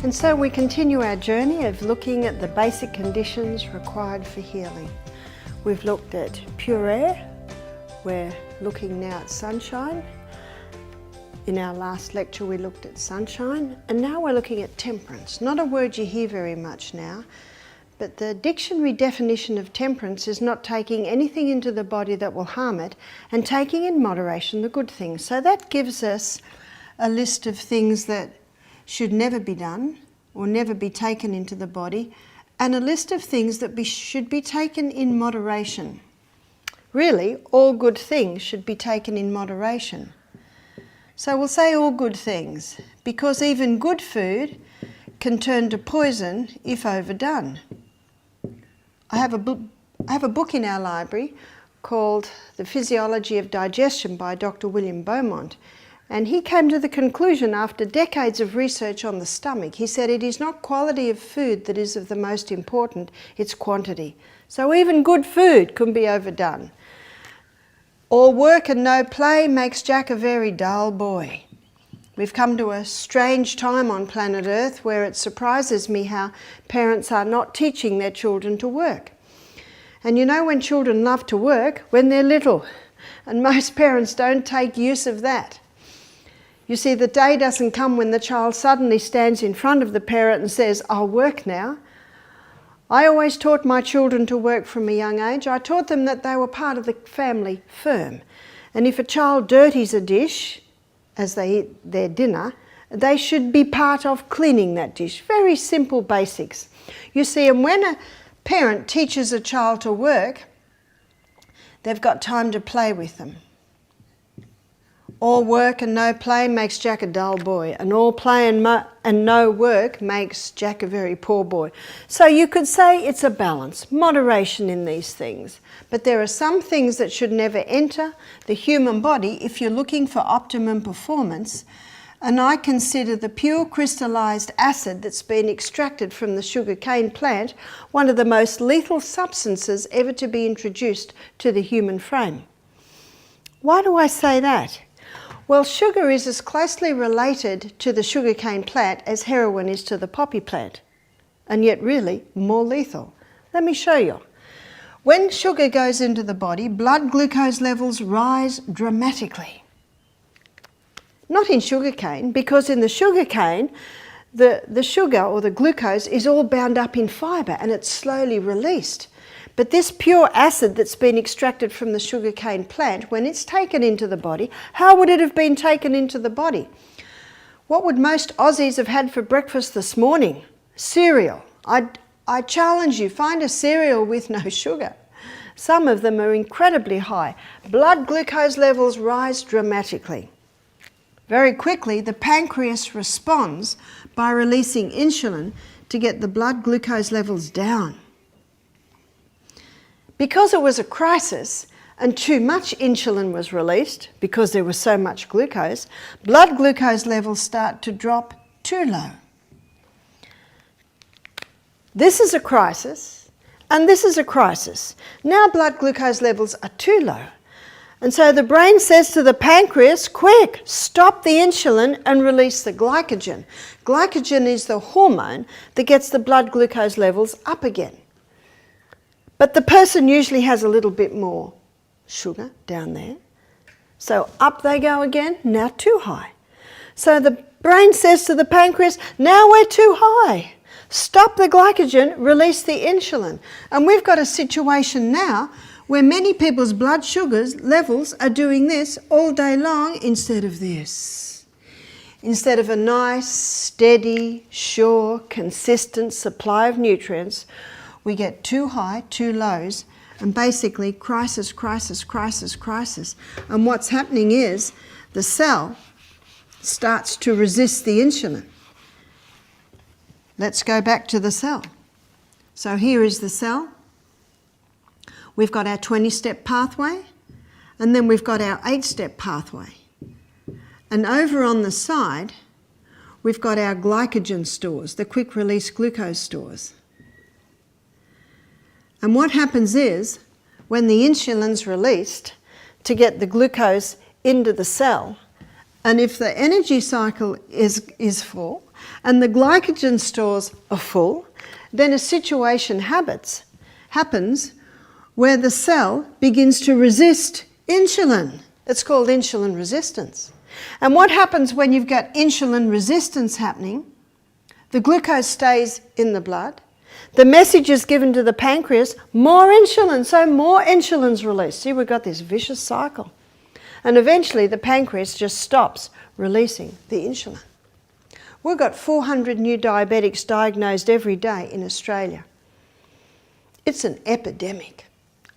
And so we continue our journey of looking at the basic conditions required for healing. We've looked at pure air, we're looking now at sunshine. In our last lecture we looked at sunshine, and now we're looking at temperance. Not a word you hear very much now, but the dictionary definition of temperance is not taking anything into the body that will harm it and taking in moderation the good things. So that gives us a list of things that should never be done or never be taken into the body, and a list of things that should be taken in moderation. Really, all good things should be taken in moderation. So we'll say all good things, because even good food can turn to poison if overdone. I have a book in our library called The Physiology of Digestion by Dr. William Beaumont. And he came to the conclusion after decades of research on the stomach, he said it is not quality of food that is of the most important, it's quantity. So even good food can be overdone. All work and no play makes Jack a very dull boy. We've come to a strange time on planet Earth where it surprises me how parents are not teaching their children to work. And you know when children love to work? When they're little. And most parents don't take use of that. You see, the day doesn't come when the child suddenly stands in front of the parent and says, "I'll work now." I always taught my children to work from a young age. I taught them that they were part of the family firm. And if a child dirties a dish as they eat their dinner, they should be part of cleaning that dish. Very simple basics. You see, and when a parent teaches a child to work, they've got time to play with them. All work and no play makes Jack a dull boy, and all play and no work makes Jack a very poor boy. So you could say it's a balance, moderation in these things. But there are some things that should never enter the human body if you're looking for optimum performance, and I consider the pure crystallized acid that's been extracted from the sugarcane plant one of the most lethal substances ever to be introduced to the human frame. Why do I say that? Well, sugar is as closely related to the sugarcane plant as heroin is to the poppy plant, and yet really more lethal. Let me show you. When sugar goes into the body, blood glucose levels rise dramatically. Not in sugarcane, because in the sugarcane, the sugar or the glucose is all bound up in fibre and it's slowly released. But this pure acid that's been extracted from the sugarcane plant, when it's taken into the body, how would it have been taken into the body? What would most Aussies have had for breakfast this morning? Cereal. I challenge you, find a cereal with no sugar. Some of them are incredibly high. Blood glucose levels rise dramatically. Very quickly, the pancreas responds by releasing insulin to get the blood glucose levels down. Because it was a crisis and too much insulin was released, because there was so much glucose, blood glucose levels start to drop too low. This is a crisis, and this is a crisis. Now blood glucose levels are too low. And so the brain says to the pancreas, quick, stop the insulin and release the glycogen. Glycogen is the hormone that gets the blood glucose levels up again. But the person usually has a little bit more sugar down there. So up they go again, now too high. So the brain says to the pancreas, now we're too high. Stop the glycogen, release the insulin. And we've got a situation now where many people's blood sugars levels are doing this all day long instead of this. Instead of a nice, steady, sure, consistent supply of nutrients, we get too high, too lows, and basically crisis, crisis, crisis, crisis. And what's happening is the cell starts to resist the insulin. Let's go back to the cell. So here is the cell. We've got our 20-step pathway, and then we've got our 8-step pathway. And over on the side, we've got our glycogen stores, the quick-release glucose stores. And what happens is, when the insulin's released to get the glucose into the cell, and if the energy cycle is full, and the glycogen stores are full, then a situation happens where the cell begins to resist insulin. It's called insulin resistance. And what happens when you've got insulin resistance happening? The glucose stays in the blood. The message is given to the pancreas, more insulin, so more insulin's released. See, we've got this vicious cycle. And eventually the pancreas just stops releasing the insulin. We've got 400 new diabetics diagnosed every day in Australia. It's an epidemic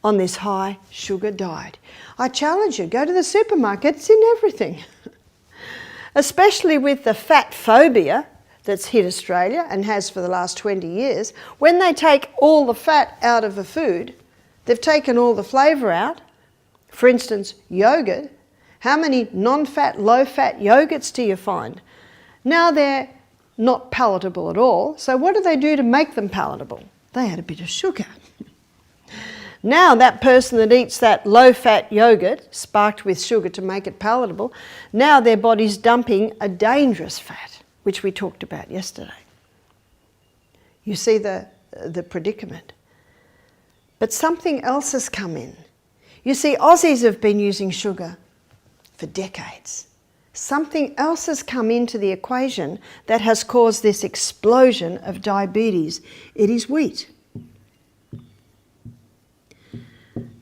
on this high sugar diet. I challenge you, go to the supermarket, it's in everything. Especially with the fat phobia that's hit Australia and has for the last 20 years. When they take all the fat out of a food, they've taken all the flavour out. For instance, yogurt. How many non-fat, low-fat yogurts do you find? Now they're not palatable at all. So what do they do to make them palatable? They add a bit of sugar. Now that person that eats that low-fat yogurt, sparked with sugar to make it palatable, now their body's dumping a dangerous fat, which we talked about yesterday. You see the predicament. But something else has come in. You see, Aussies have been using sugar for decades. Something else has come into the equation that has caused this explosion of diabetes. It is wheat.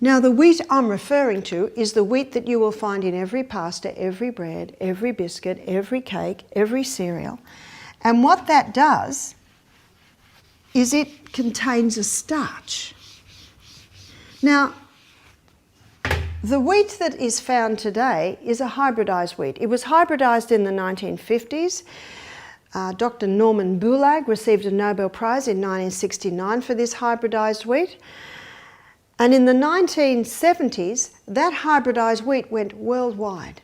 Now, the wheat I'm referring to is the wheat that you will find in every pasta, every bread, every biscuit, every cake, every cereal. And what that does is it contains a starch. Now, the wheat that is found today is a hybridised wheat. It was hybridised in the 1950s. Dr. Norman Bulag received a Nobel Prize in 1969 for this hybridised wheat. And in the 1970s, that hybridised wheat went worldwide.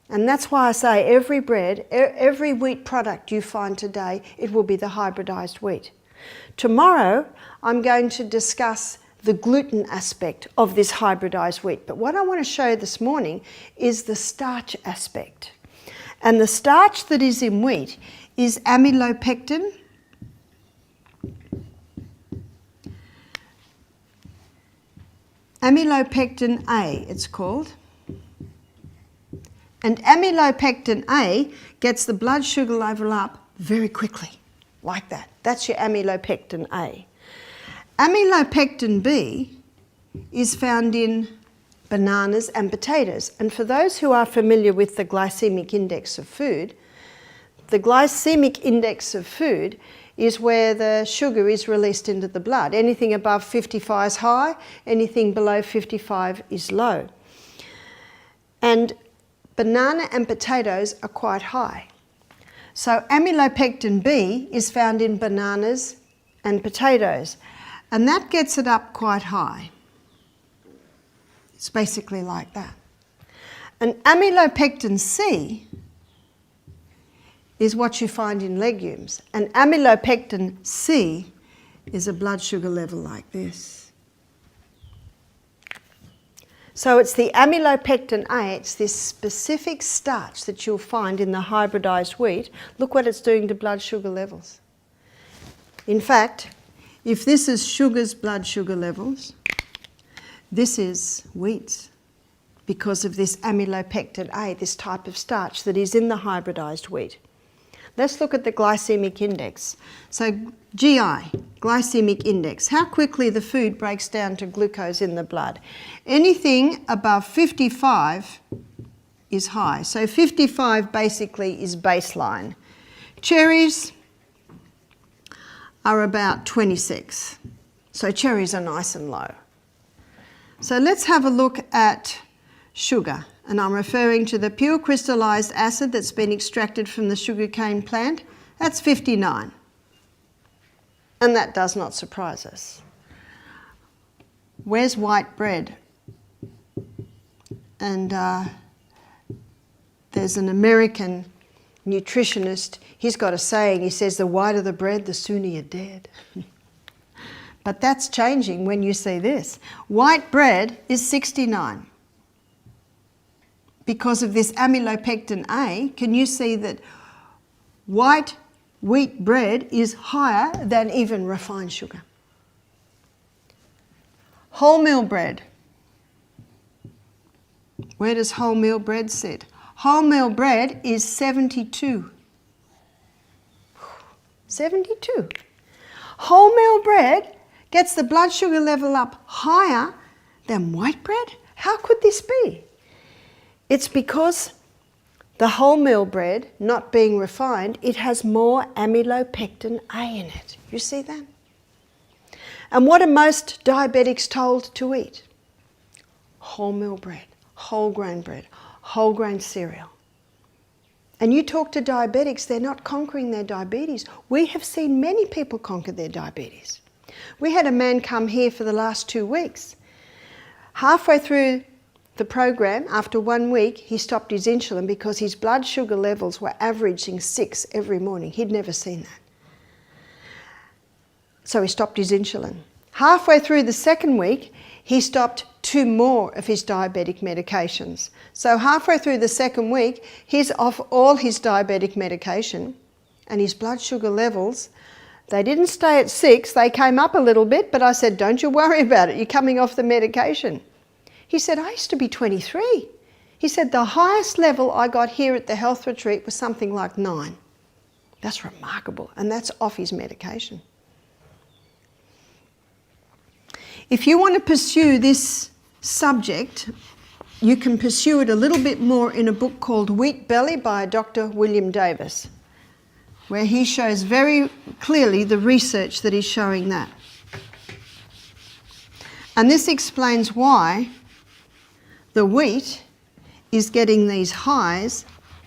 And that's why I say every bread, every wheat product you find today, it will be the hybridised wheat. Tomorrow, I'm going to discuss the gluten aspect of this hybridised wheat. But what I want to show you this morning is the starch aspect. And the starch that is in wheat is amylopectin, amylopectin A, it's called. And amylopectin A gets the blood sugar level up very quickly, like that. That's your amylopectin A. Amylopectin B is found in bananas and potatoes. And for those who are familiar with the glycemic index of food, the glycemic index of food is where the sugar is released into the blood. Anything above 55 is high, anything below 55 is low. And banana and potatoes are quite high. So amylopectin B is found in bananas and potatoes, and that gets it up quite high. It's basically like that. And amylopectin C is what you find in legumes. And amylopectin C is a blood sugar level like this. So it's the amylopectin A, it's this specific starch that you'll find in the hybridised wheat. Look what it's doing to blood sugar levels. In fact, if this is sugar's blood sugar levels, this is wheat's, because of this amylopectin A, this type of starch that is in the hybridised wheat. Let's look at the glycemic index. So GI, glycemic index, how quickly the food breaks down to glucose in the blood. Anything above 55 is high. So 55 basically is baseline. Cherries are about 26. So cherries are nice and low. So let's have a look at sugar. And I'm referring to the pure crystallised acid that's been extracted from the sugarcane plant. That's 59. And that does not surprise us. Where's white bread? And there's an American nutritionist, he's got a saying, he says, the whiter the bread, the sooner you're dead. But that's changing when you see this. White bread is 69. Because of this amylopectin A, can you see that white wheat bread is higher than even refined sugar. Wholemeal bread. Where does wholemeal bread sit? Wholemeal bread is 72. 72. Wholemeal bread gets the blood sugar level up higher than white bread? How could this be? It's because the wholemeal bread, not being refined, it has more amylopectin A in it. You see that? And what are most diabetics told to eat? Wholemeal bread, whole grain bread, whole grain cereal. And you talk to diabetics, they're not conquering their diabetes. We have seen many people conquer their diabetes. We had a man come here for the last 2 weeks. Halfway through the program, after 1 week, he stopped his insulin because his blood sugar levels were averaging 6 every morning. He'd never seen that. So he stopped his insulin. Halfway through the 2nd week, he stopped 2 more of his diabetic medications. So halfway through the 2nd week, he's off all his diabetic medication, and his blood sugar levels, they didn't stay at 6, they came up a little bit, but I said, don't you worry about it, you're coming off the medication. He said, I used to be 23. He said, the highest level I got here at the health retreat was something like 9. That's remarkable, and that's off his medication. If you want to pursue this subject, you can pursue it a little bit more in a book called Wheat Belly by Dr. William Davis, where he shows very clearly the research that is showing that. And this explains why the wheat is getting these highs,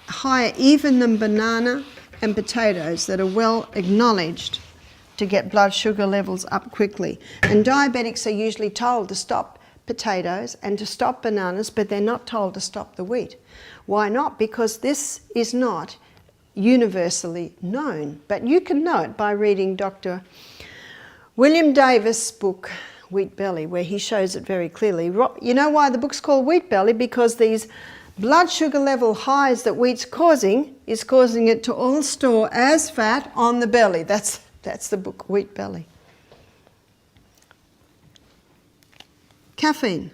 higher even than banana and potatoes that are well acknowledged to get blood sugar levels up quickly. And diabetics are usually told to stop potatoes and to stop bananas, but they're not told to stop the wheat. Why not? Because this is not universally known, but you can know it by reading Dr. William Davis' book, Wheat Belly, where he shows it very clearly. You know why the book's called Wheat Belly? Because these blood sugar level highs that wheat's causing is causing it to all store as fat on the belly. That's the book, Wheat Belly. Caffeine.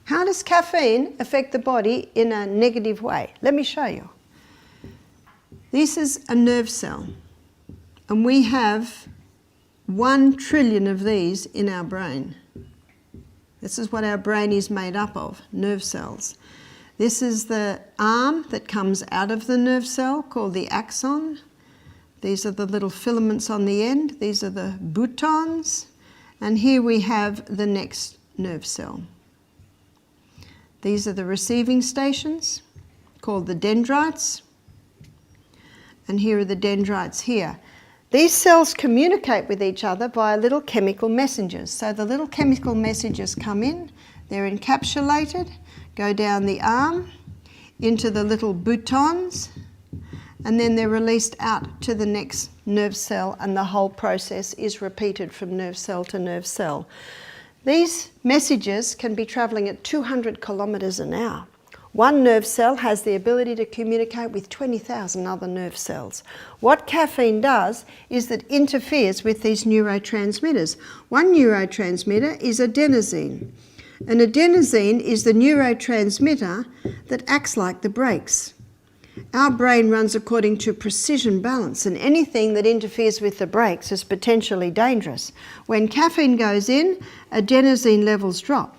How does caffeine affect the body in a negative way? Let me show you. This is a nerve cell, and we have 1 trillion of these in our brain. This is what our brain is made up of, nerve cells. This is the arm that comes out of the nerve cell called the axon. These are the little filaments on the end. These are the boutons. And here we have the next nerve cell. These are the receiving stations called the dendrites. And here are the dendrites here. These cells communicate with each other via little chemical messengers. So the little chemical messengers come in, they're encapsulated, go down the arm into the little boutons, and then they're released out to the next nerve cell, and the whole process is repeated from nerve cell to nerve cell. These messages can be travelling at 200 kilometres an hour. One nerve cell has the ability to communicate with 20,000 other nerve cells. What caffeine does is that it interferes with these neurotransmitters. One neurotransmitter is adenosine. And adenosine is the neurotransmitter that acts like the brakes. Our brain runs according to precision balance, and anything that interferes with the brakes is potentially dangerous. When caffeine goes in, adenosine levels drop.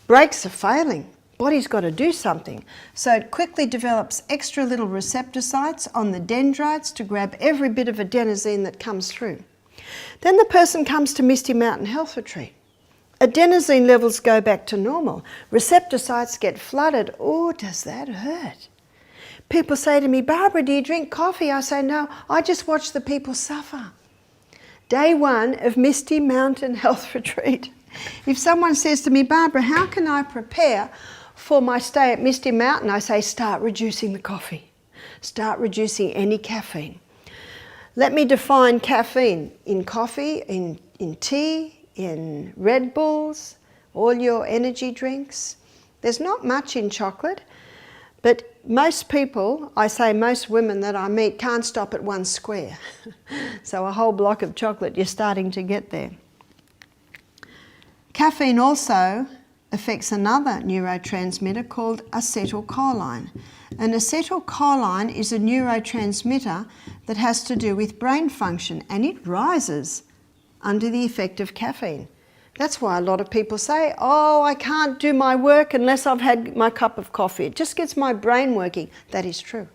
Brakes are failing. Body's got to do something. So it quickly develops extra little receptor sites on the dendrites to grab every bit of adenosine that comes through. Then the person comes to Misty Mountain Health Retreat. Adenosine levels go back to normal. Receptor sites get flooded. Oh, does that hurt? People say to me, Barbara, do you drink coffee? I say, no, I just watch the people suffer. Day 1 of Misty Mountain Health Retreat. If someone says to me, Barbara, how can I prepare for my stay at Misty Mountain? I say, start reducing the coffee. Start reducing any caffeine. Let me define caffeine in coffee, in tea, in Red Bulls, all your energy drinks. There's not much in chocolate, But most people, I say most women that I meet, can't stop at one square. So a whole block of chocolate, you're starting to get there. Caffeine also affects another neurotransmitter called acetylcholine. And acetylcholine is a neurotransmitter that has to do with brain function, and it rises under the effect of caffeine. That's why a lot of people say, oh, I can't do my work unless I've had my cup of coffee. It just gets my brain working. That is true.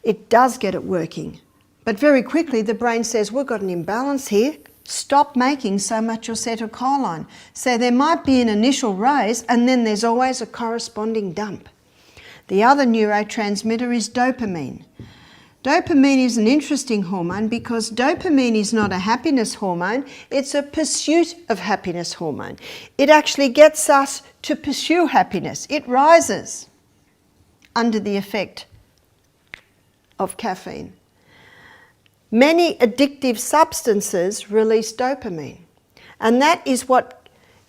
It does get it working. But very quickly the brain says, we've got an imbalance here. Stop making so much acetylcholine. So there might be an initial rise and then there's always a corresponding dump. The other neurotransmitter is dopamine. Dopamine is an interesting hormone because dopamine is not a happiness hormone, it's a pursuit of happiness hormone. It actually gets us to pursue happiness. It rises under the effect of caffeine. Many addictive substances release dopamine, and that is what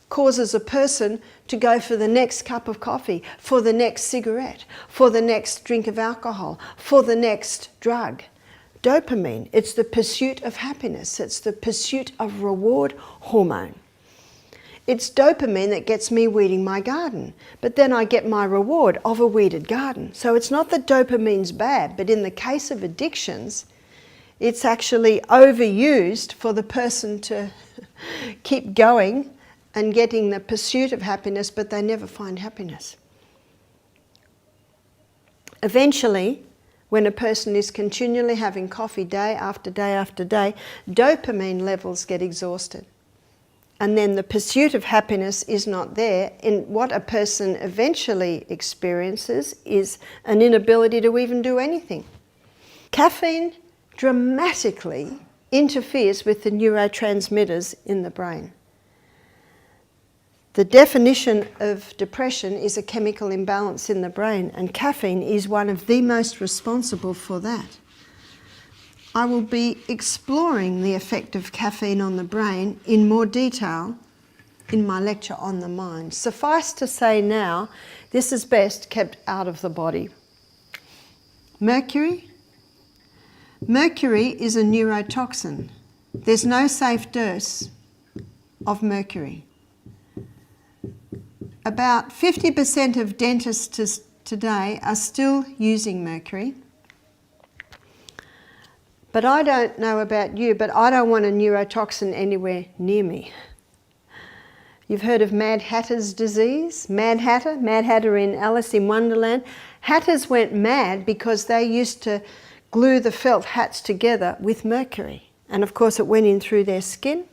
causes a person to go for the next cup of coffee, for the next cigarette, for the next drink of alcohol, for the next drug. Dopamine, it's the pursuit of happiness, it's the pursuit of reward hormone. It's dopamine that gets me weeding my garden, but then I get my reward of a weeded garden. So it's not that dopamine's bad, but in the case of addictions, it's actually overused for the person to keep going and getting the pursuit of happiness, but they never find happiness. Eventually, when a person is continually having coffee day after day after day, dopamine levels get exhausted. And then the pursuit of happiness is not there. And what a person eventually experiences is an inability to even do anything. Caffeine dramatically interferes with the neurotransmitters in the brain. The definition of depression is a chemical imbalance in the brain, and caffeine is one of the most responsible for that. I will be exploring the effect of caffeine on the brain in more detail in my lecture on the mind. Suffice to say now, this is best kept out of the body. Mercury. Mercury is a neurotoxin. There's no safe dose of mercury. About 50% of dentists today are still using mercury. But I don't know about you, but I don't want a neurotoxin anywhere near me. You've heard of Mad Hatter's disease? Mad Hatter in Alice in Wonderland. Hatters went mad because they used to glue the felt hats together with mercury. And of course it went in through their skin.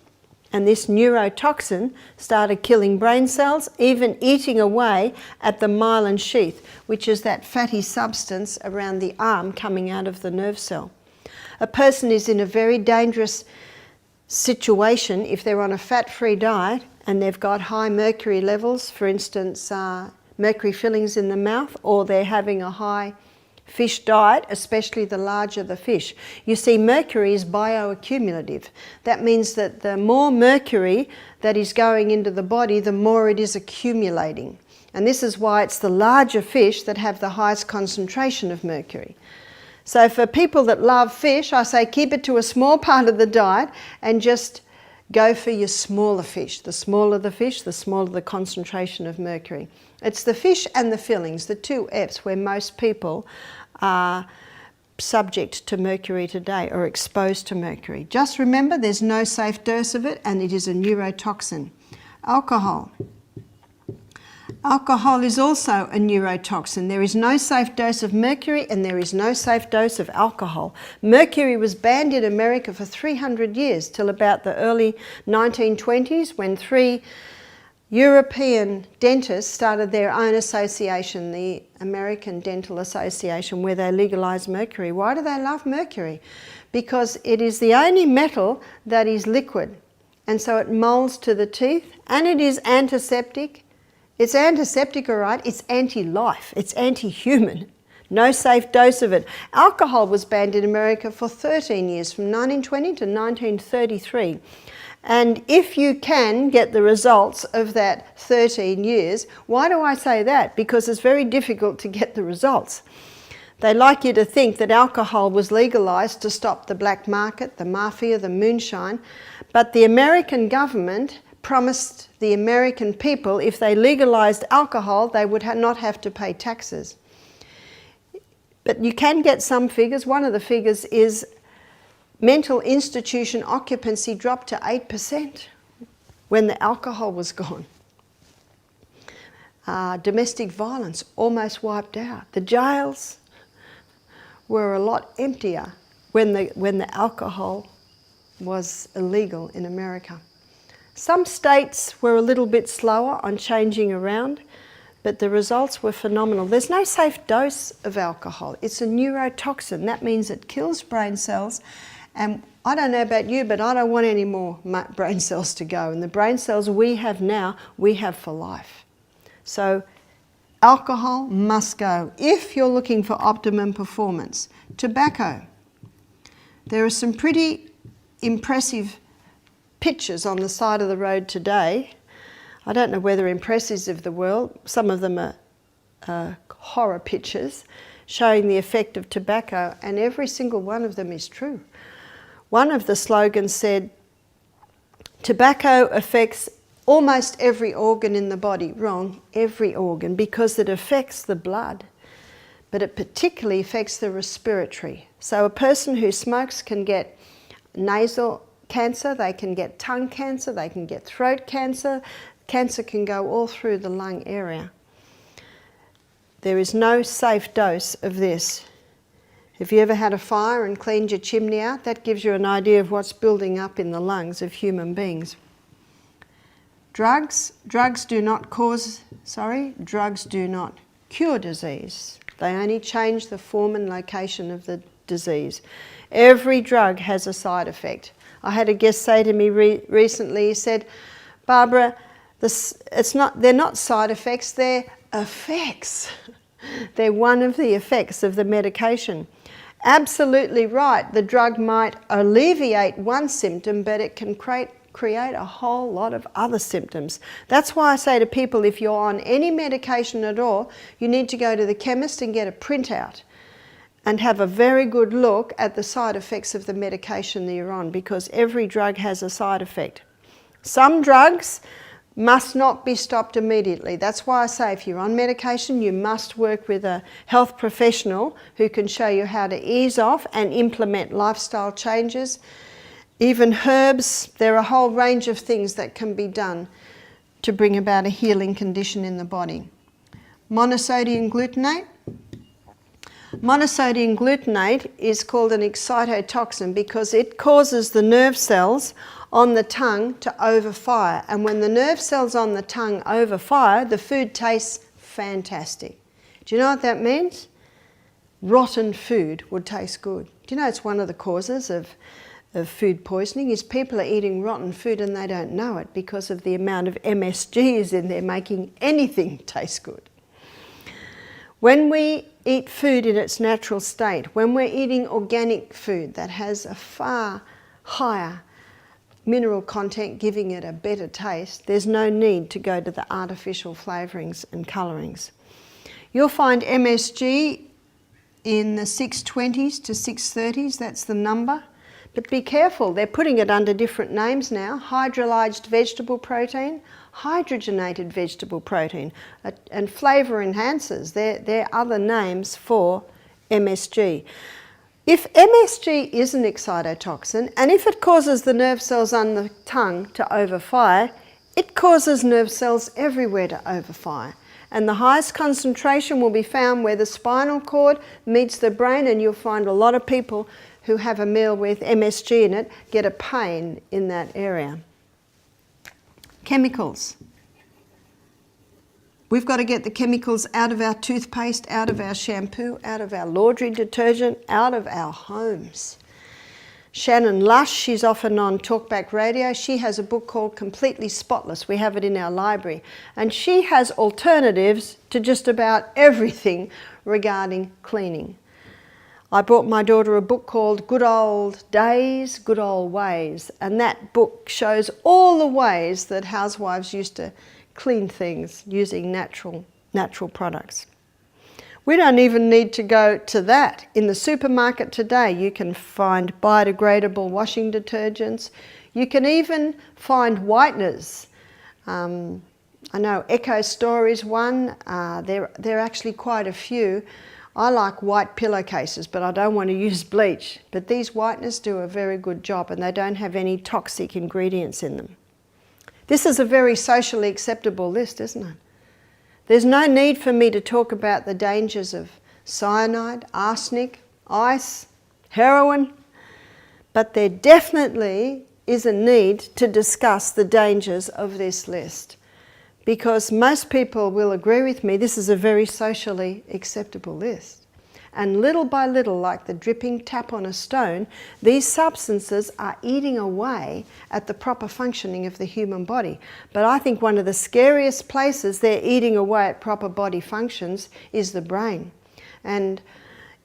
And this neurotoxin started killing brain cells, even eating away at the myelin sheath, which is that fatty substance around the arm coming out of the nerve cell. A person is in a very dangerous situation if they're on a fat-free diet and they've got high mercury levels, for instance, mercury fillings in the mouth, or they're having a high fish diet, especially the larger the fish. You see, mercury is bioaccumulative. That means that the more mercury that is going into the body, the more it is accumulating. And this is why it's the larger fish that have the highest concentration of mercury. So for people that love fish, I say keep it to a small part of the diet and just go for your smaller fish. The smaller the fish, the smaller the concentration of mercury. It's the fish and the fillings, the two F's, where most people are subject to mercury today or exposed to mercury. Just remember there's no safe dose of it and it is a neurotoxin. Alcohol. Alcohol is also a neurotoxin. There is no safe dose of mercury and there is no safe dose of alcohol. Mercury was banned in America for 300 years till about the early 1920s when 3 European dentists started their own association, the American Dental Association, where they legalised mercury. Why do they love mercury? Because it is the only metal that is liquid, and so it moulds to the teeth, and it is antiseptic. It's antiseptic, all right, it's anti-life, it's anti-human. No safe dose of it. Alcohol was banned in America for 13 years, from 1920 to 1933. And if you can get the results of that 13 years, why do I say that? Because it's very difficult to get the results. They like you to think that alcohol was legalised to stop the black market, the mafia, the moonshine, but the American government promised the American people if they legalised alcohol, they would not have to pay taxes. But you can get some figures. One of the figures is mental institution occupancy dropped to 8% when the alcohol was gone. Domestic violence almost wiped out. The jails were a lot emptier when the alcohol was illegal in America. Some states were a little bit slower on changing around, but the results were phenomenal. There's no safe dose of alcohol. It's a neurotoxin. That means it kills brain cells. And I don't know about you, but I don't want any more brain cells to go. And the brain cells we have now, we have for life. So alcohol must go if you're looking for optimum performance. Tobacco. There are some pretty impressive pictures on the side of the road today. I don't know whether impressive of the world. Some of them are horror pictures showing the effect of tobacco, and every single one of them is true. One of the slogans said, tobacco affects almost every organ in the body. Wrong, every organ, because it affects the blood, but it particularly affects the respiratory. So a person who smokes can get nasal cancer, they can get tongue cancer, they can get throat cancer. Cancer can go all through the lung area. There is no safe dose of this. Have you ever had a fire and cleaned your chimney out? That gives you an idea of what's building up in the lungs of human beings. Drugs do not cure disease. They only change the form and location of the disease. Every drug has a side effect. I had a guest say to me recently, he said, Barbara, they're not side effects, they're effects. They're one of the effects of the medication. Absolutely right, the drug might alleviate one symptom, but it can create a whole lot of other symptoms. That's why I say to people, if you're on any medication at all, you need to go to the chemist and get a printout and have a very good look at the side effects of the medication that you're on, because every drug has a side effect. Some drugs must not be stopped immediately. That's why I say if you're on medication, you must work with a health professional who can show you how to ease off and implement lifestyle changes. Even herbs, there are a whole range of things that can be done to bring about a healing condition in the body. Monosodium glutamate. Monosodium glutamate is called an excitotoxin because it causes the nerve cells on the tongue to overfire. And when the nerve cells on the tongue overfire, the food tastes fantastic. Do you know what that means? Rotten food would taste good. Do you know it's one of the causes of food poisoning is people are eating rotten food and they don't know it because of the amount of MSG is in there making anything taste good. When we eat food in its natural state, when we're eating organic food that has a far higher mineral content giving it a better taste, there's no need to go to the artificial flavourings and colourings. You'll find MSG in the 620s to 630s, that's the number. But be careful, they're putting it under different names now. Hydrolyzed vegetable protein, hydrogenated vegetable protein, and flavour enhancers. They're other names for MSG. If MSG is an excitotoxin, and if it causes the nerve cells on the tongue to overfire, it causes nerve cells everywhere to overfire. And the highest concentration will be found where the spinal cord meets the brain, and you'll find a lot of people who have a meal with MSG in it get a pain in that area. Chemicals. We've got to get the chemicals out of our toothpaste, out of our shampoo, out of our laundry detergent, out of our homes. Shannon Lush, she's often on Talkback Radio. She has a book called Completely Spotless. We have it in our library. And she has alternatives to just about everything regarding cleaning. I bought my daughter a book called Good Old Days, Good Old Ways, and that book shows all the ways that housewives used to clean things using natural products. We don't even need to go to that. In the supermarket today, you can find biodegradable washing detergents. You can even find whiteners. I know Eco Store is one. There are actually quite a few. I like white pillowcases, but I don't want to use bleach. But these whiteners do a very good job, and they don't have any toxic ingredients in them. This is a very socially acceptable list, isn't it? There's no need for me to talk about the dangers of cyanide, arsenic, ice, heroin, but there definitely is a need to discuss the dangers of this list, because most people will agree with me this is a very socially acceptable list. And little by little, like the dripping tap on a stone, these substances are eating away at the proper functioning of the human body. But I think one of the scariest places they're eating away at proper body functions is the brain. And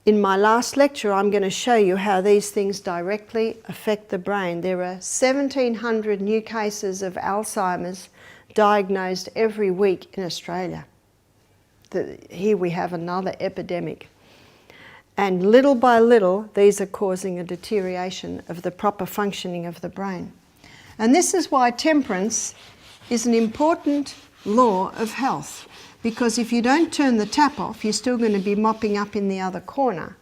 in my last lecture, I'm going to show you how these things directly affect the brain. There are 1,700 new cases of Alzheimer's diagnosed every week in Australia. Here we have another epidemic. And little by little, these are causing a deterioration of the proper functioning of the brain. And this is why temperance is an important law of health, because if you don't turn the tap off, you're still going to be mopping up in the other corner.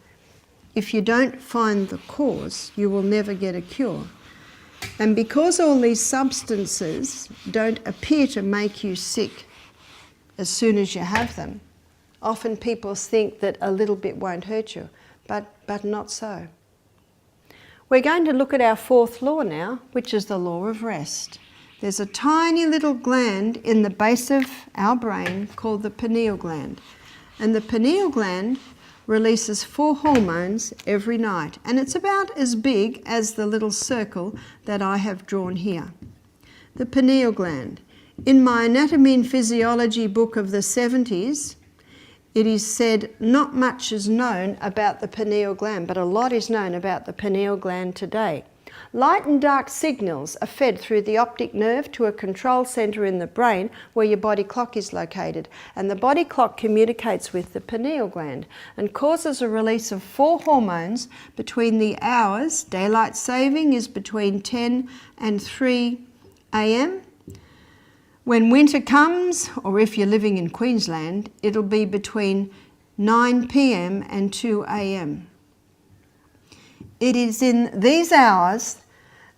If you don't find the cause, you will never get a cure. And because all these substances don't appear to make you sick as soon as you have them, often people think that a little bit won't hurt you, but not so. We're going to look at our fourth law now, which is the law of rest. There's a tiny little gland in the base of our brain called the pineal gland. And the pineal gland releases 4 hormones every night. And it's about as big as the little circle that I have drawn here. The pineal gland. In my Anatomy and Physiology book of the 70s, it is said not much is known about the pineal gland, but a lot is known about the pineal gland today. Light and dark signals are fed through the optic nerve to a control centre in the brain where your body clock is located. And the body clock communicates with the pineal gland and causes a release of 4 hormones between the hours. Daylight saving is between 10 and 3 a.m. When winter comes, or if you're living in Queensland, it'll be between 9 p.m. and 2 a.m. It is in these hours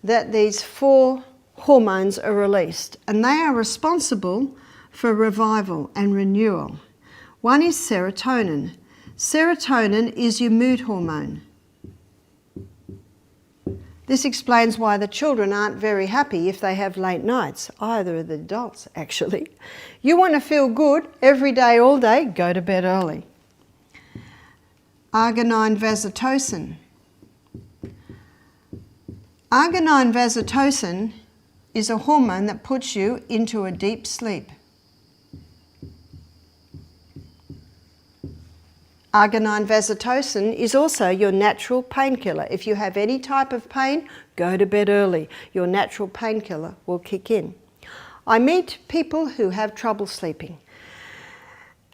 that these 4 hormones are released, and they are responsible for revival and renewal. One is serotonin. Serotonin is your mood hormone. This explains why the children aren't very happy if they have late nights, either of the adults actually. You want to feel good every day, all day, go to bed early. Arginine vasotocin. Arginine vasotocin is a hormone that puts you into a deep sleep. Arginine vasotocin is also your natural painkiller. If you have any type of pain, go to bed early. Your natural painkiller will kick in. I meet people who have trouble sleeping.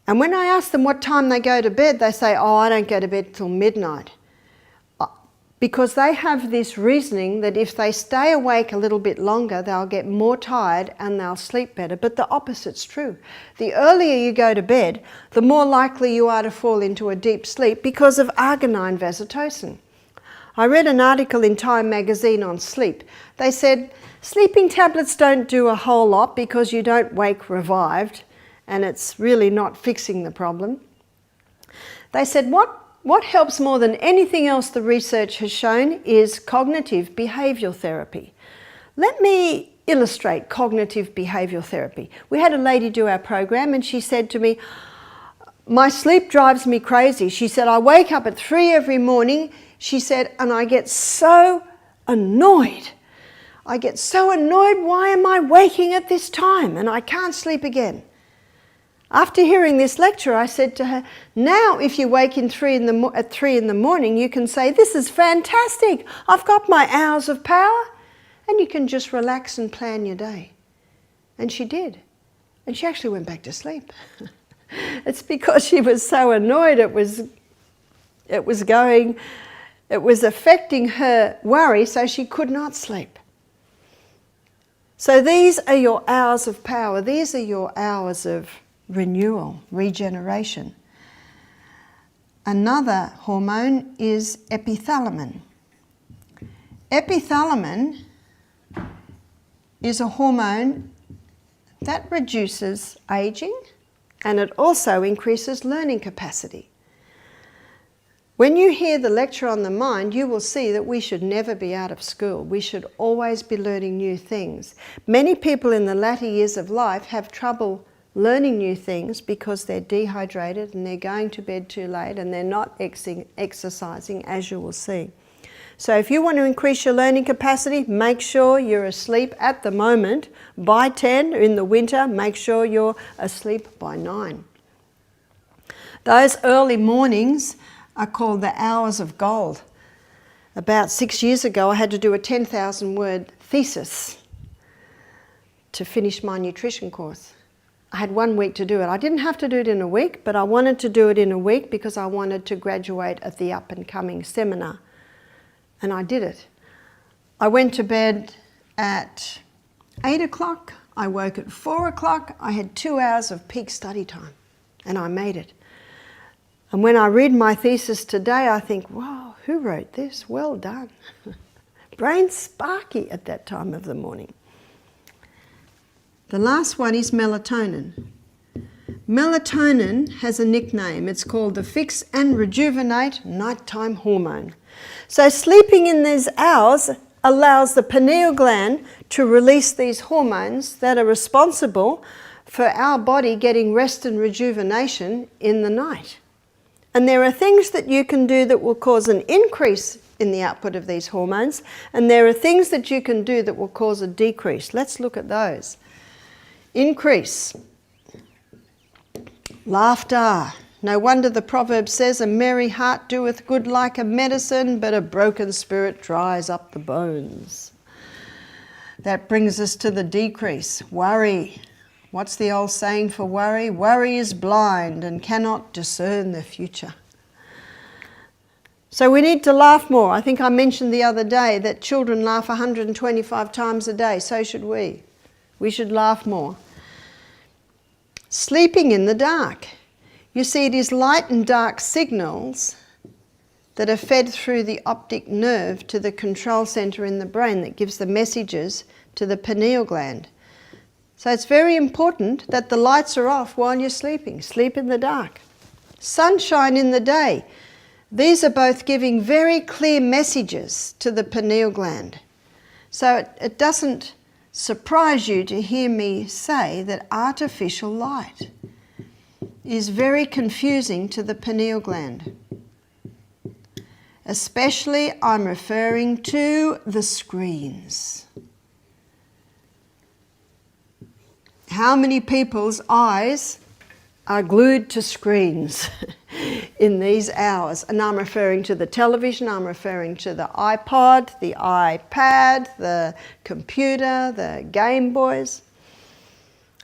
And when I ask them what time they go to bed, they say, oh, I don't go to bed till midnight. Because they have this reasoning that if they stay awake a little bit longer, they'll get more tired and they'll sleep better. But the opposite's true. The earlier you go to bed, the more likely you are to fall into a deep sleep because of arginine vasotocin. I read an article in Time magazine on sleep. They said, sleeping tablets don't do a whole lot because you don't wake revived, and it's really not fixing the problem. They said, what helps more than anything else the research has shown is cognitive behavioural therapy. Let me illustrate cognitive behavioural therapy. We had a lady do our program and she said to me, my sleep drives me crazy. She said, I wake up at 3 every morning, she said, and I get so annoyed. I get so annoyed, why am I waking at this time? And I can't sleep again. After hearing this lecture, I said to her, now if you wake at 3 in the morning, you can say, this is fantastic, I've got my hours of power, and you can just relax and plan your day. And she did. And she actually went back to sleep. It's because she was so annoyed it was affecting her worry, so she could not sleep. So these are your hours of power. These are your hours of renewal, regeneration. Another hormone is epithalamin. Epithalamin is a hormone that reduces aging, and it also increases learning capacity. When you hear the lecture on the mind, you will see that we should never be out of school. We should always be learning new things. Many people in the latter years of life have trouble learning new things because they're dehydrated and they're going to bed too late and they're not exercising, as you will see. So if you want to increase your learning capacity, make sure you're asleep at the moment by 10. In the winter, make sure you're asleep by 9. Those early mornings are called the hours of gold. About 6 years ago, I had to do a 10,000 word thesis to finish my nutrition course. I had 1 week to do it. I didn't have to do it in a week, but I wanted to do it in a week because I wanted to graduate at the up and coming seminar. And I did it. I went to bed at 8 o'clock. I woke at 4 o'clock. I had 2 hours of peak study time, and I made it. And when I read my thesis today, I think, wow, who wrote this? Well done. Brain sparky at that time of the morning. The last one is melatonin. Melatonin has a nickname. It's called the Fix and Rejuvenate Nighttime Hormone. So sleeping in these hours allows the pineal gland to release these hormones that are responsible for our body getting rest and rejuvenation in the night. And there are things that you can do that will cause an increase in the output of these hormones, and there are things that you can do that will cause a decrease. Let's look at those. Increase. Laughter. No wonder the proverb says, a merry heart doeth good like a medicine, but a broken spirit dries up the bones. That brings us to the decrease. Worry. What's the old saying for worry? Worry is blind and cannot discern the future. So we need to laugh more. I think I mentioned the other day that children laugh 125 times a day. So should we. We should laugh more. Sleeping in the dark. You see, it is light and dark signals that are fed through the optic nerve to the control centre in the brain that gives the messages to the pineal gland. So it's very important that the lights are off while you're sleeping. Sleep in the dark. Sunshine in the day. These are both giving very clear messages to the pineal gland. So it doesn't surprise you to hear me say that artificial light is very confusing to the pineal gland. Especially, I'm referring to the screens. How many people's eyes are glued to screens in these hours? And I'm referring to the television, I'm referring to the iPod, the iPad, the computer, the Game Boys.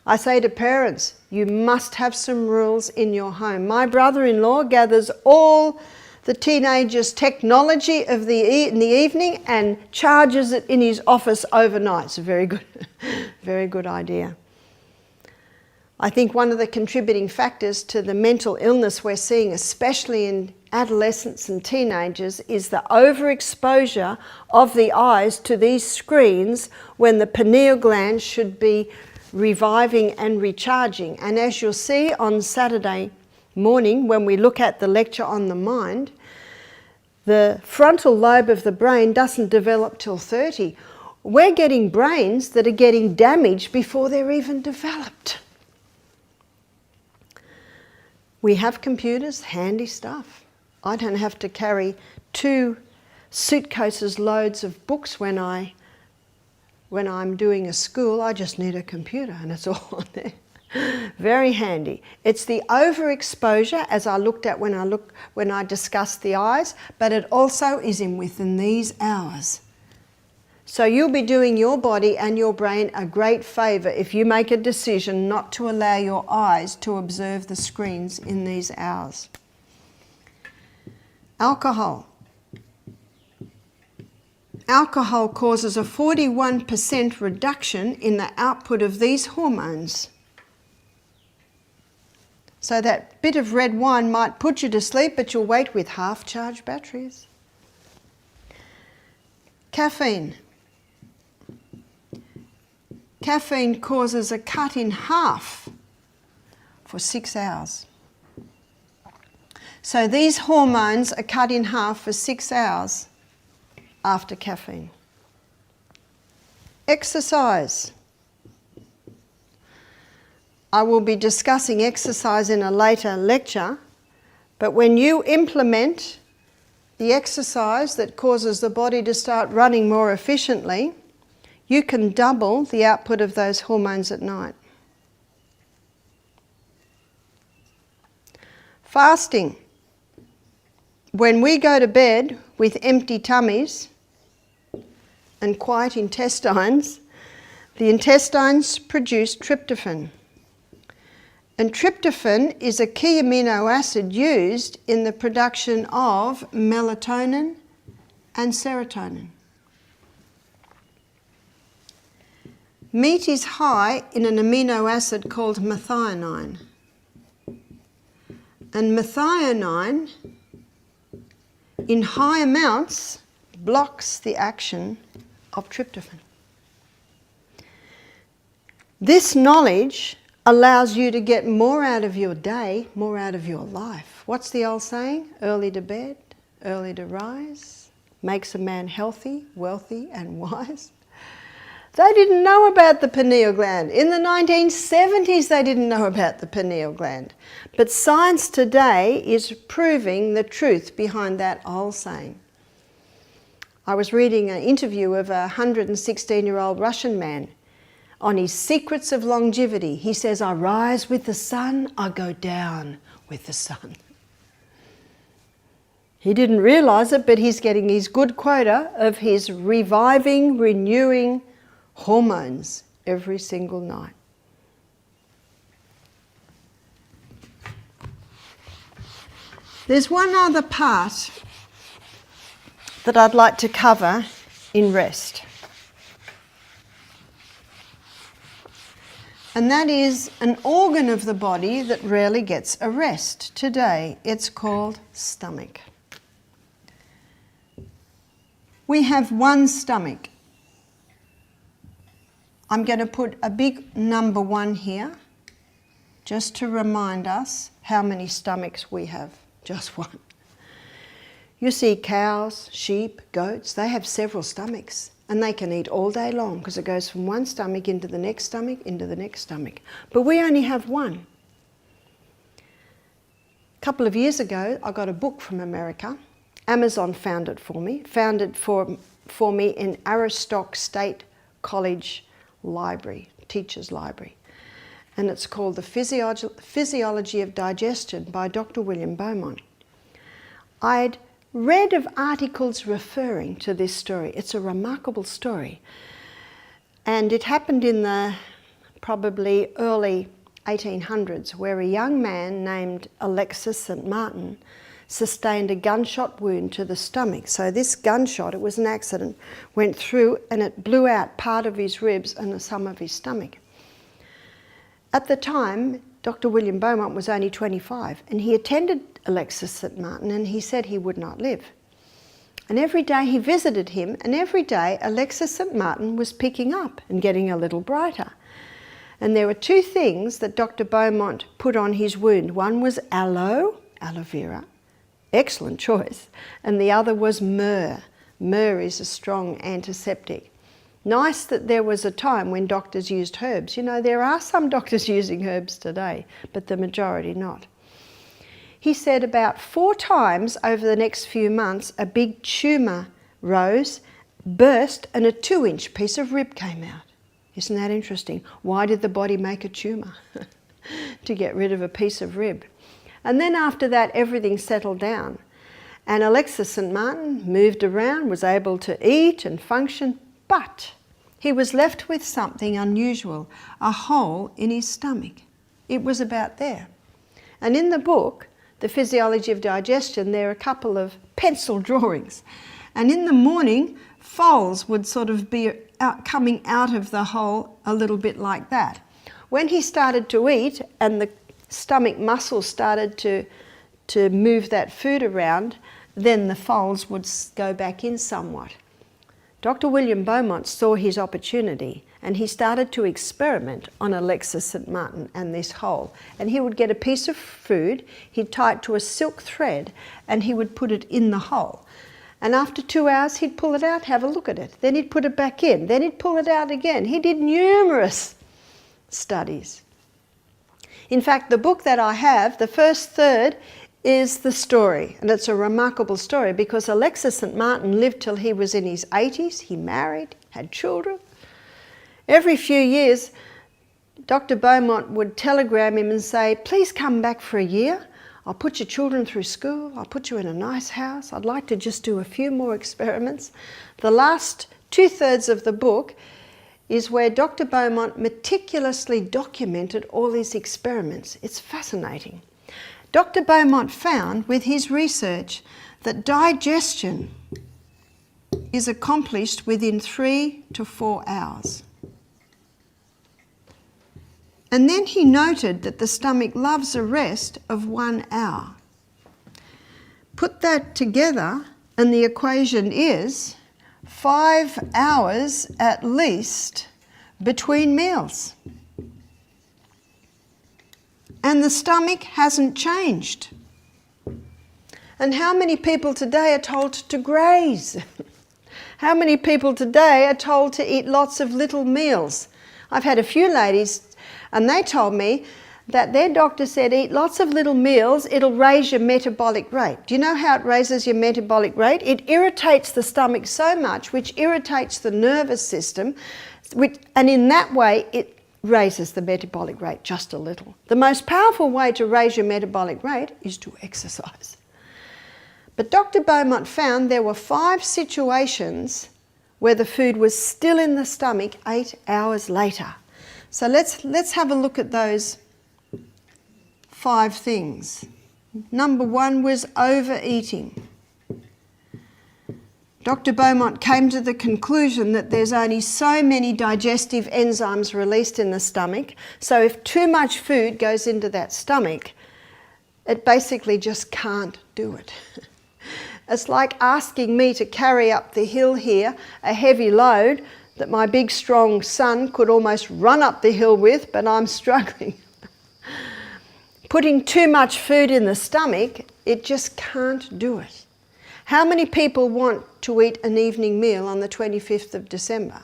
I say to parents, you must have some rules in your home. My brother-in-law gathers all the teenagers' technology of in the evening and charges it in his office overnight. It's a very good idea. I think one of the contributing factors to the mental illness we're seeing, especially in adolescents and teenagers, is the overexposure of the eyes to these screens when the pineal gland should be reviving and recharging. And as you'll see on Saturday morning when we look at the lecture on the mind, the frontal lobe of the brain doesn't develop till 30. We're getting brains that are getting damaged before they're even developed. We have computers, handy stuff. I don't have to carry 2 suitcases loads of books when I'm doing a school. I just need a computer and it's all on there. Very handy. It's the overexposure, as I looked at when I discussed the eyes, but it also is in within these hours. So you'll be doing your body and your brain a great favour if you make a decision not to allow your eyes to observe the screens in these hours. Alcohol. Alcohol causes a 41% reduction in the output of these hormones. So that bit of red wine might put you to sleep, but you'll wake with half-charged batteries. Caffeine. Caffeine causes a cut in half for 6 hours. So these hormones are cut in half for 6 hours after caffeine. Exercise. I will be discussing exercise in a later lecture, but when you implement the exercise that causes the body to start running more efficiently, you can double the output of those hormones at night. Fasting. When we go to bed with empty tummies and quiet intestines, the intestines produce tryptophan. And tryptophan is a key amino acid used in the production of melatonin and serotonin. Meat is high in an amino acid called methionine. And methionine, in high amounts, blocks the action of tryptophan. This knowledge allows you to get more out of your day, more out of your life. What's the old saying? Early to bed, early to rise, makes a man healthy, wealthy, and wise. They didn't know about the pineal gland. In the 1970s, they didn't know about the pineal gland. But science today is proving the truth behind that old saying. I was reading an interview of a 116-year-old Russian man on his secrets of longevity. He says, I rise with the sun, I go down with the sun. He didn't realise it, but he's getting his good quota of his reviving, renewing hormones every single night. There's one other part that I'd like to cover in rest. And that is an organ of the body that rarely gets a rest today. It's called stomach. We have one stomach. I'm going to put a big number 1 here, just to remind us how many stomachs we have. Just one. You see cows, sheep, goats, they have several stomachs, and they can eat all day long because it goes from one stomach into the next stomach, into the next stomach. But we only have one. A couple of years ago, I got a book from America. Amazon found it for me in Aristotle State College Library, Teacher's Library. And it's called The Physiology of Digestion by Dr. William Beaumont. I'd read of articles referring to this story. It's a remarkable story. And it happened in the probably early 1800s, where a young man named Alexis St. Martin sustained a gunshot wound to the stomach. So this gunshot, it was an accident, went through and it blew out part of his ribs and some of his stomach. At the time, Dr. William Beaumont was only 25, and he attended Alexis St. Martin, and he said he would not live. And every day he visited him, and every day Alexis St. Martin was picking up and getting a little brighter. And there were 2 things that Dr. Beaumont put on his wound. One was aloe vera, excellent choice, and the other was myrrh. Myrrh is a strong antiseptic. Nice that there was a time when doctors used herbs. You know, there are some doctors using herbs today, but the majority not. He said about 4 times over the next few months, a big tumour rose, burst, and a 2-inch piece of rib came out. Isn't that interesting? Why did the body make a tumour? to get rid of a piece of rib. And then after that, everything settled down. And Alexis St. Martin moved around, was able to eat and function, but he was left with something unusual, a hole in his stomach. It was about there. And in the book, The Physiology of Digestion, there are a couple of pencil drawings. And in the morning, foals would sort of be coming out of the hole a little bit like that. When he started to eat and the stomach muscles started to move that food around, then the foals would go back in somewhat. Dr. William Beaumont saw his opportunity and he started to experiment on Alexis St. Martin and this hole. And he would get a piece of food, he'd tie it to a silk thread and he would put it in the hole. And after 2 hours he'd pull it out, have a look at it. Then he'd put it back in, then he'd pull it out again. He did numerous studies. In fact, the book that I have, the first third, is the story, and it's a remarkable story because Alexis St. Martin lived till he was in his 80s, he married, had children. Every few years, Dr. Beaumont would telegram him and say, please come back for a year, I'll put your children through school, I'll put you in a nice house, I'd like to just do a few more experiments. The last 2/3 of the book is where Dr. Beaumont meticulously documented all his experiments. It's fascinating. Dr. Beaumont found with his research that digestion is accomplished within 3 to 4 hours. And then he noted that the stomach loves a rest of 1 hour. Put that together and the equation is 5 hours at least between meals. And the stomach hasn't changed. And how many people today are told to graze? How many people today are told to eat lots of little meals? I've had a few ladies and they told me that their doctor said eat lots of little meals, it'll raise your metabolic rate. Do you know how it raises your metabolic rate? It irritates the stomach so much, which irritates the nervous system, and in that way it raises the metabolic rate just a little. The most powerful way to raise your metabolic rate is to exercise. But Dr. Beaumont found there were 5 situations where the food was still in the stomach 8 hours later. So let's have a look at those 5 things. Number 1 was overeating. Dr. Beaumont came to the conclusion that there's only so many digestive enzymes released in the stomach, so if too much food goes into that stomach, it basically just can't do it. It's like asking me to carry up the hill here a heavy load that my big strong son could almost run up the hill with, but I'm struggling. Putting too much food in the stomach, it just can't do it. How many people want to eat an evening meal on the 25th of December?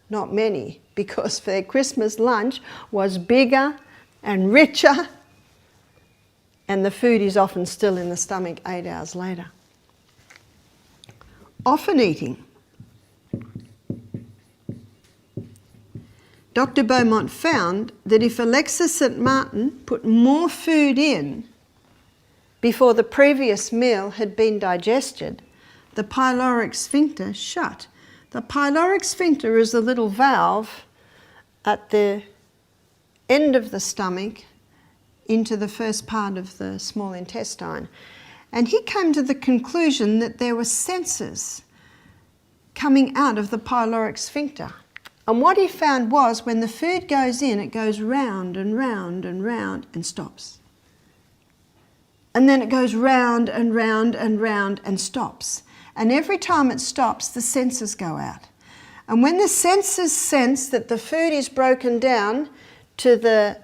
Not many, because their Christmas lunch was bigger and richer, and the food is often still in the stomach 8 hours later. Often eating. Dr. Beaumont found that if Alexis St. Martin put more food in before the previous meal had been digested, the pyloric sphincter shut. The pyloric sphincter is a little valve at the end of the stomach into the first part of the small intestine. And he came to the conclusion that there were sensors coming out of the pyloric sphincter. And what he found was when the food goes in, it goes round and round and round and stops. And then it goes round and round and round and stops. And every time it stops, the sensors go out. And when the sensors sense that the food is broken down to the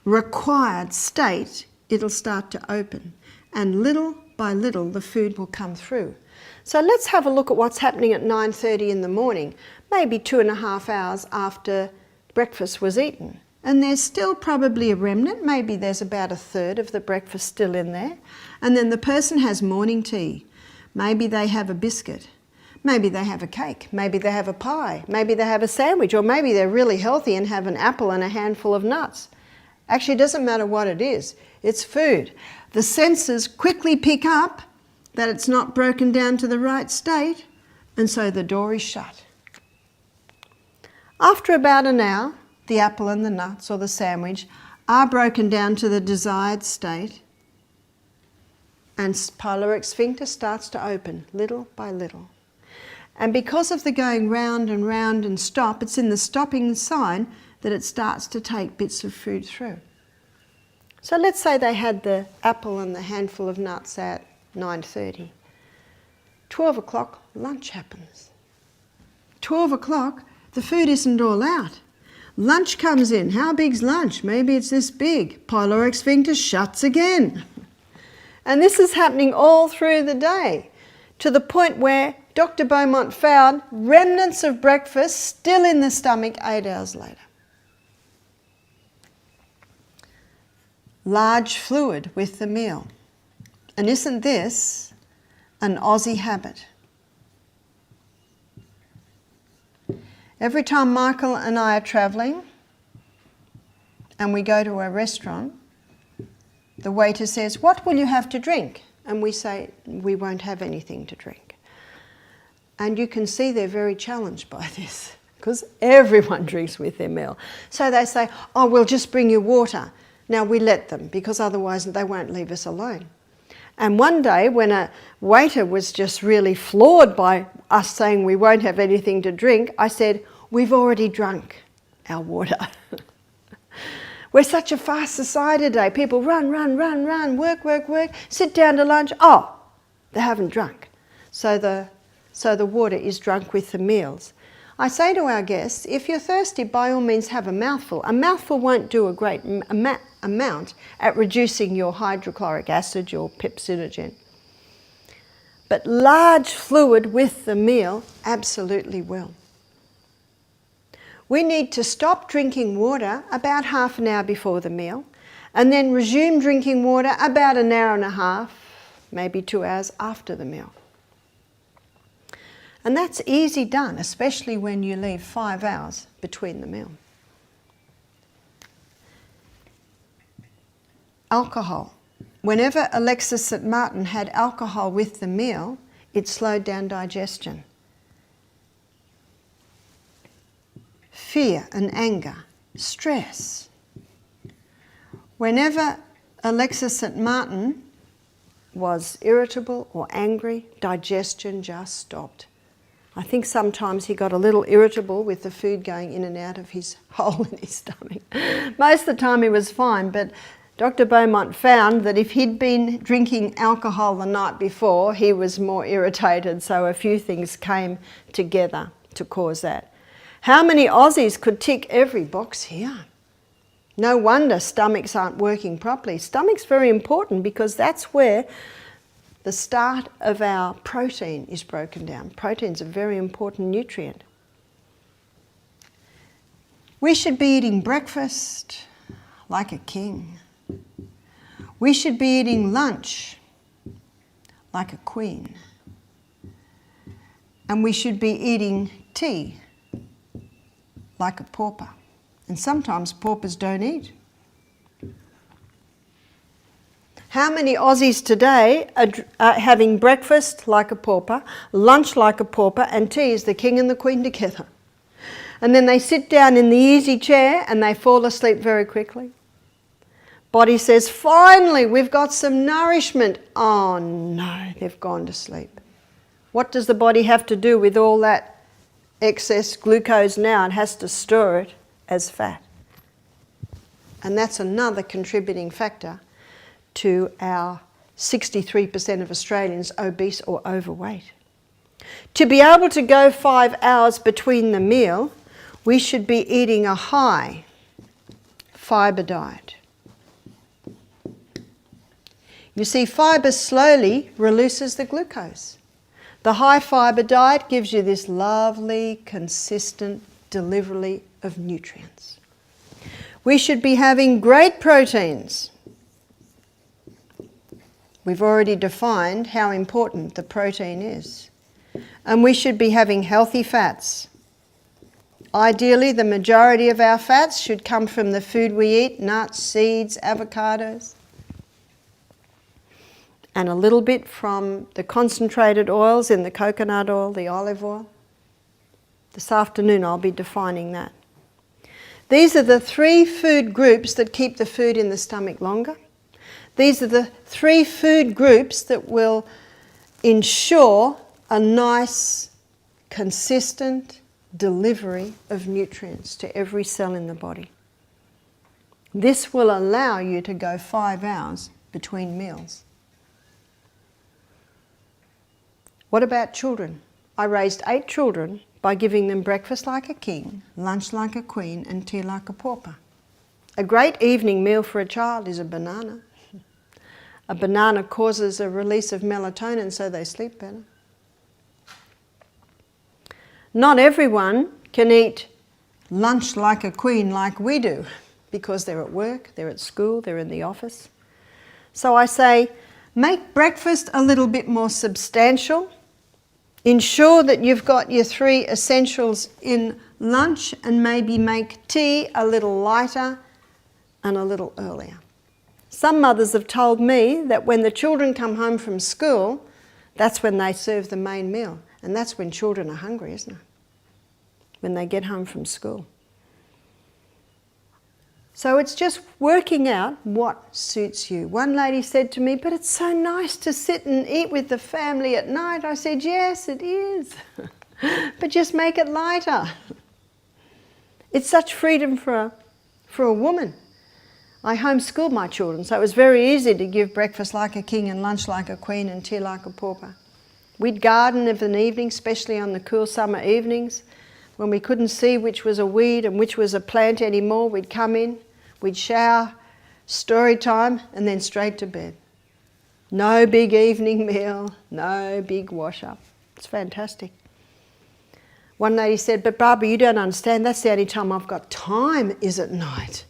required state, it'll start to open. And little by little, the food will come through. So let's have a look at what's happening at 9:30 in the morning, maybe 2.5 hours after breakfast was eaten. And there's still probably a remnant, maybe there's about 1/3 of the breakfast still in there. And then the person has morning tea. Maybe they have a biscuit. Maybe they have a cake. Maybe they have a pie. Maybe they have a sandwich. Or maybe they're really healthy and have an apple and a handful of nuts. Actually, it doesn't matter what it is. It's food. The senses quickly pick up that it's not broken down to the right state, and so the door is shut. After about an hour, the apple and the nuts or the sandwich are broken down to the desired state, and pyloric sphincter starts to open little by little. And because of the going round and round and stop, it's in the stopping sign that it starts to take bits of food through. So let's say they had the apple and the handful of nuts at 9:30. 12 o'clock, lunch happens. 12 o'clock, the food isn't all out. Lunch comes in. How big's lunch? Maybe it's this big. Pyloric sphincter shuts again. And this is happening all through the day, to the point where Dr. Beaumont found remnants of breakfast still in the stomach 8 hours later. Large fluid with the meal. And isn't this an Aussie habit? Every time Michael and I are travelling and we go to a restaurant, the waiter says, "What will you have to drink?" And we say, "We won't have anything to drink." And you can see they're very challenged by this, because everyone drinks with their meal. So they say, "Oh, we'll just bring you water." Now we let them, because otherwise they won't leave us alone. And one day when a waiter was just really floored by us saying we won't have anything to drink, I said, "We've already drunk our water." We're such a fast society today. People run, work, sit down to lunch. Oh, they haven't drunk. So the water is drunk with the meals. I say to our guests, if you're thirsty, by all means have a mouthful. A mouthful won't do a great amount at reducing your hydrochloric acid, your pepsinogen. But large fluid with the meal absolutely will. We need to stop drinking water about half an hour before the meal, and then resume drinking water about an hour and a half, maybe 2 hours after the meal. And that's easy done, especially when you leave 5 hours between the meal. Alcohol. Whenever Alexis St. Martin had alcohol with the meal, it slowed down digestion. Fear and anger, stress. Whenever Alexis St. Martin was irritable or angry, digestion just stopped. I think sometimes he got a little irritable with the food going in and out of his hole in his stomach. Most of the time he was fine, but Dr. Beaumont found that if he'd been drinking alcohol the night before, he was more irritated, so a few things came together to cause that. How many Aussies could tick every box here? No wonder stomachs aren't working properly. Stomach's very important because that's where the start of our protein is broken down. Protein's a very important nutrient. We should be eating breakfast like a king. We should be eating lunch like a queen. And we should be eating tea like a pauper. And sometimes paupers don't eat. How many Aussies today are having breakfast like a pauper, lunch like a pauper, and tea is the king and the queen together? And then they sit down in the easy chair and they fall asleep very quickly. Body says, finally, we've got some nourishment. Oh no, they've gone to sleep. What does the body have to do with all that excess glucose now? It has to store it as fat. And that's another contributing factor to our 63% of Australians obese or overweight. To be able to go 5 hours between the meal, we should be eating a high fibre diet. You see, fibre slowly releases the glucose. The high fibre diet gives you this lovely, consistent delivery of nutrients. We should be having great proteins. We've already defined how important the protein is. And we should be having healthy fats. Ideally, the majority of our fats should come from the food we eat, nuts, seeds, avocados, and a little bit from the concentrated oils in the coconut oil, the olive oil. This afternoon I'll be defining that. These are the 3 food groups that keep the food in the stomach longer. These are the 3 food groups that will ensure a nice, consistent delivery of nutrients to every cell in the body. This will allow you to go 5 hours between meals. What about children? I raised 8 children by giving them breakfast like a king, lunch like a queen, and tea like a pauper. A great evening meal for a child is a banana. A banana causes a release of melatonin so they sleep better. Not everyone can eat lunch like a queen like we do because they're at work, they're at school, they're in the office. So I say, make breakfast a little bit more substantial. Ensure that you've got your 3 essentials in lunch, and maybe make tea a little lighter and a little earlier. Some mothers have told me that when the children come home from school, that's when they serve the main meal. And that's when children are hungry, isn't it? When they get home from school. So it's just working out what suits you. One lady said to me, but it's so nice to sit and eat with the family at night. I said, yes, it is. But just make it lighter. It's such freedom for a woman. I homeschooled my children, so it was very easy to give breakfast like a king and lunch like a queen and tea like a pauper. We'd garden of an evening, especially on the cool summer evenings, when we couldn't see which was a weed and which was a plant anymore. We'd come in, we'd shower, story time, and then straight to bed. No big evening meal, no big wash up. It's fantastic. One lady said, but Barbara, you don't understand, that's the only time I've got time is at night.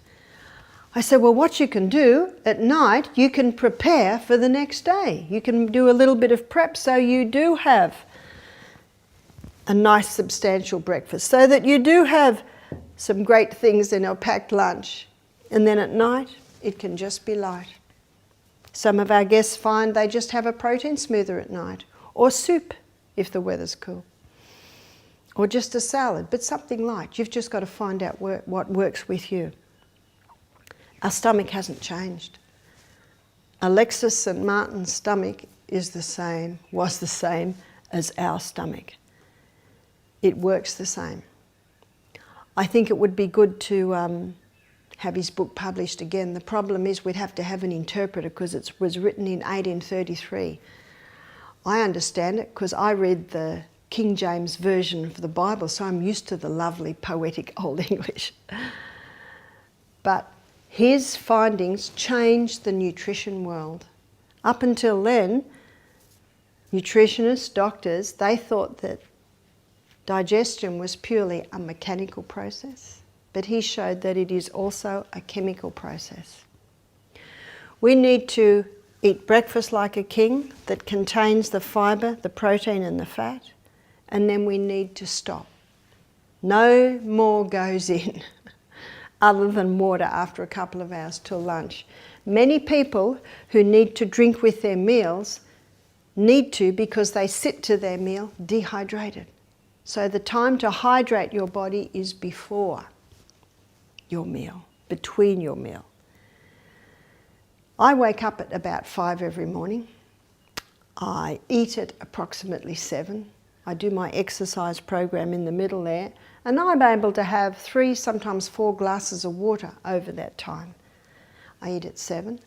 I said, well, what you can do at night, you can prepare for the next day. You can do a little bit of prep so you do have a nice substantial breakfast, so that you do have some great things in a packed lunch. And then at night, it can just be light. Some of our guests find they just have a protein smoother at night, or soup if the weather's cool, or just a salad, but something light. You've just got to find out what works with you. Our stomach hasn't changed. Alexis St. Martin's stomach was the same as our stomach. It works the same. I think it would be good to have his book published again. The problem is we'd have to have an interpreter because it was written in 1833. I understand it because I read the King James Version of the Bible, so I'm used to the lovely poetic Old English. But his findings changed the nutrition world. Up until then, nutritionists, doctors, they thought that digestion was purely a mechanical process, but he showed that it is also a chemical process. We need to eat breakfast like a king that contains the fibre, the protein and the fat, and then we need to stop. No more goes in other than water after a couple of hours till lunch. Many people who need to drink with their meals need to because they sit to their meal dehydrated. So the time to hydrate your body is before your meal, between your meal. I wake up at about 5 every morning. I eat at approximately 7. I do my exercise program in the middle there, and I'm able to have 3, sometimes 4 glasses of water over that time. I eat at 7.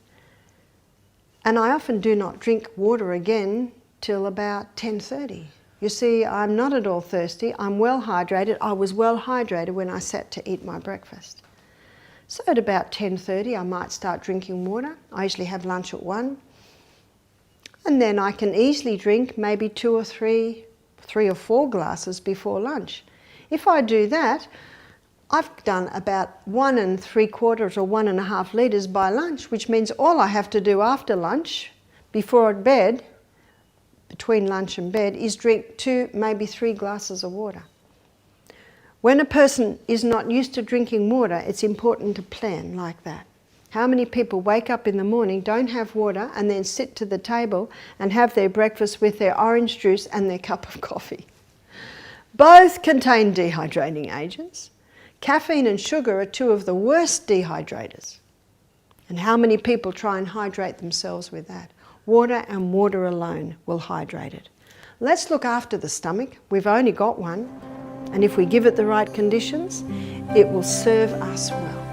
And I often do not drink water again till about 10:30. You see, I'm not at all thirsty. I'm well hydrated. I was well hydrated when I sat to eat my breakfast. So at about 10:30, I might start drinking water. I usually have lunch at 1. And then I can easily drink maybe 2 or 3 or 4 glasses before lunch. If I do that, I've done about 1 3/4 or 1.5 litres by lunch, which means all I have to do after lunch, before bed, between lunch and bed, is drink 2, maybe 3 glasses of water. When a person is not used to drinking water, it's important to plan like that. How many people wake up in the morning, don't have water, and then sit to the table and have their breakfast with their orange juice and their cup of coffee? Both contain dehydrating agents. Caffeine and sugar are two of the worst dehydrators. And how many people try and hydrate themselves with that? Water and water alone will hydrate it. Let's look after the stomach. We've only got one. And if we give it the right conditions, it will serve us well.